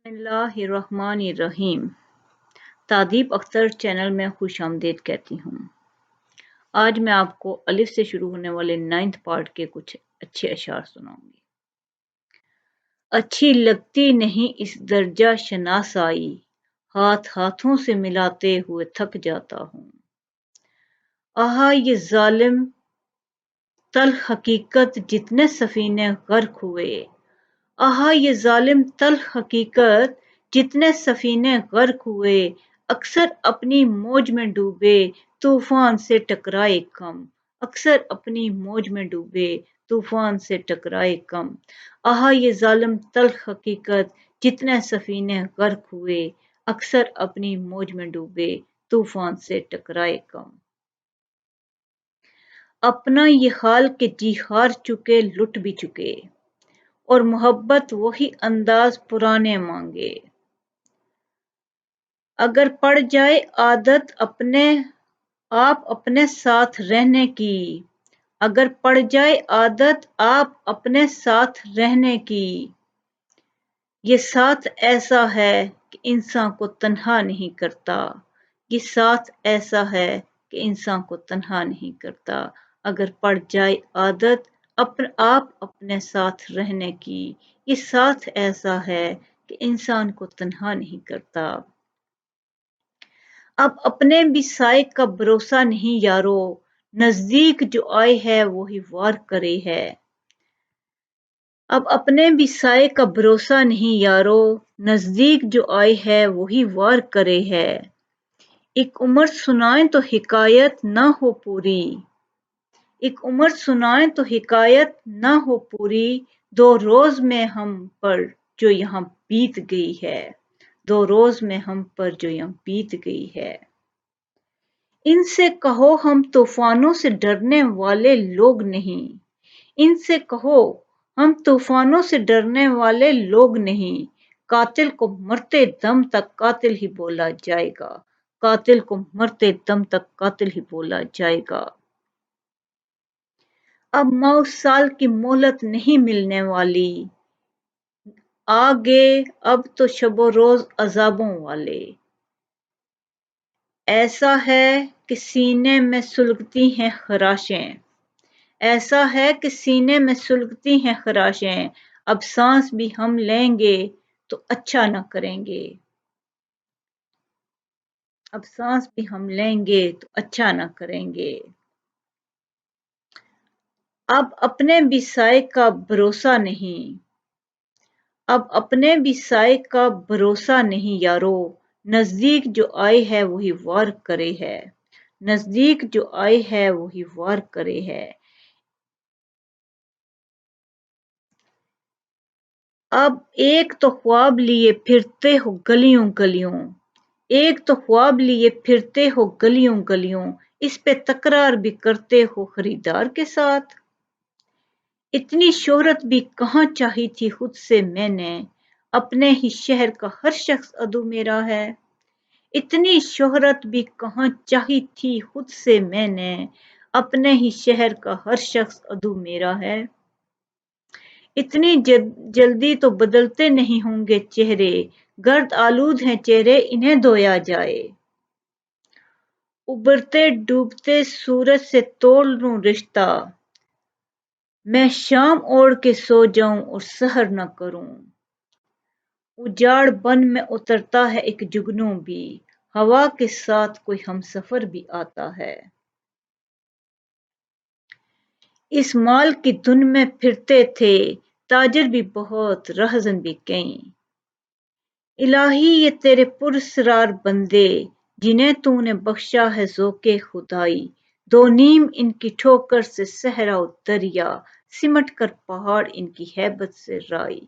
بسم اللہ الرحمن الرحیم۔ تادیب اختر چینل میں خوش آمدید کہتی ہوں۔ آج میں آپ کو الف سے شروع ہونے والے 9th پارٹ کے کچھ اچھے اشعار سناؤں گی۔ اچھی لگتی نہیں اس درجہ شناسائی، ہاتھ ہاتھوں سے ملاتے ہوئے تھک جاتا ہوں۔ آہا یہ ظالم تلخ حقیقت جتنے سفینے غرق ہوئے، آہا یہ ظالم تلخ حقیقت جتنے سفینے غرق ہوئے، اکثر اپنی موج میں ڈوبے طوفان سے ٹکرائے کم، اکثر اپنی موج میں ڈوبے طوفان سے ٹکرائے کم۔ آہا یہ ظالم تلخ حقیقت جتنے سفینے غرق ہوئے، اکثر اپنی موج میں ڈوبے طوفان سے ٹکرائے کم۔ اپنا یہ حال کہ جی ہار چکے لٹ بھی چکے، اور محبت وہی انداز پرانے مانگے۔ اگر پڑ جائے عادت آپ اپنے ساتھ رہنے کی، اگر پڑ جائے عادت آپ اپنے ساتھ رہنے کی، یہ ساتھ ایسا ہے کہ انسان کو تنہا نہیں کرتا، یہ ساتھ ایسا ہے کہ انسان کو تنہا نہیں کرتا۔ اگر پڑ جائے عادت آپ اپنے ساتھ رہنے کی، یہ ساتھ ایسا ہے کہ انسان کو تنہا نہیں کرتا۔ اب اپنے بھی سائے کا بھروسہ نہیں یارو، نزدیک جو آئے ہے وہی وار کرے ہے۔ اب اپنے بھی سائے کا بھروسہ نہیں یارو، نزدیک جو آئے ہے وہی وار کرے ہے۔ ایک عمر سنائیں تو حکایت نہ ہو پوری، ایک عمر سنائیں تو حکایت نہ ہو پوری، دو روز میں ہم پر جو یہاں بیت گئی ہے، دو روز میں ہم پر جو یہاں بیت گئی ہے۔ ان سے کہو ہم طوفانوں سے ڈرنے والے لوگ نہیں، ان سے کہو ہم طوفانوں سے ڈرنے والے لوگ نہیں۔ قاتل کو مرتے دم تک قاتل ہی بولا جائے گا، قاتل کو مرتے دم تک قاتل ہی بولا جائے گا۔ اب 100 سال کی مہلت نہیں ملنے والی، آگے اب تو شب و روز عذابوں والے۔ ایسا ہے کہ سینے میں سلگتی ہیں خراشیں، ایسا ہے کہ سینے میں سلگتی ہیں خراشیں، اب سانس بھی ہم لیں گے تو اچھا نہ کریں گے، اب سانس بھی ہم لیں گے تو اچھا نہ کریں گے۔ اب اپنے بھی سائے کا بھروسہ نہیں، اب اپنے بھی سائے کا بھروسہ نہیں یارو، نزدیک جو آئے ہے وہی وار کرے ہے، نزدیک جو آئے ہے وہی وار کرے ہے۔ اب ایک تو خواب لیے پھرتے ہو گلیوں گلیوں، ایک تو خواب لیے پھرتے ہو گلیوں گلیوں، اس پہ تکرار بھی کرتے ہو خریدار کے ساتھ۔ اتنی شہرت بھی کہاں چاہی تھی خود سے میں نے، اپنے ہی شہر کا ہر شخص عدو میرا ہے۔ اتنی شہرت بھی کہاں چاہی تھی خود سے میں نے، اپنے ہی شہر کا ہر شخص عدو میرا ہے۔ اتنی جلدی تو بدلتے نہیں ہوں گے چہرے، گرد آلود ہیں چہرے انہیں دھویا جائے۔ ابھرتے ڈوبتے سورج سے توڑ لوں رشتہ، میں شام اوڑھ کے سو جاؤں اور سحر نہ کروں۔ اجاڑ بن میں اترتا ہے ایک جگنو بھی، ہوا کے ساتھ کوئی ہمسفر بھی آتا ہے۔ اس مال کی دھن میں پھرتے تھے تاجر بھی بہت رہزن بھی کئی، الہی یہ تیرے پراسرار بندے جنہیں تو نے بخشا ہے ذوق خدائی، دو نیم ان کی ٹھوکر سے صحرا و دریا، سمٹ کر پہاڑ ان کی ہیبت سے رائی۔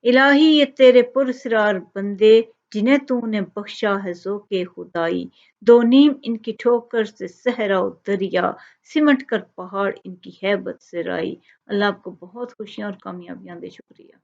الہی یہ تیرے پراسرار بندے جنہیں تو نے بخشا ہے ذوق خدائی، دو نیم ان کی ٹھوکر سے صحرا و دریا، سمٹ کر پہاڑ ان کی ہیبت سے رائی۔ اللہ آپ کو بہت خوشیاں اور کامیابیاں دے، شکریہ۔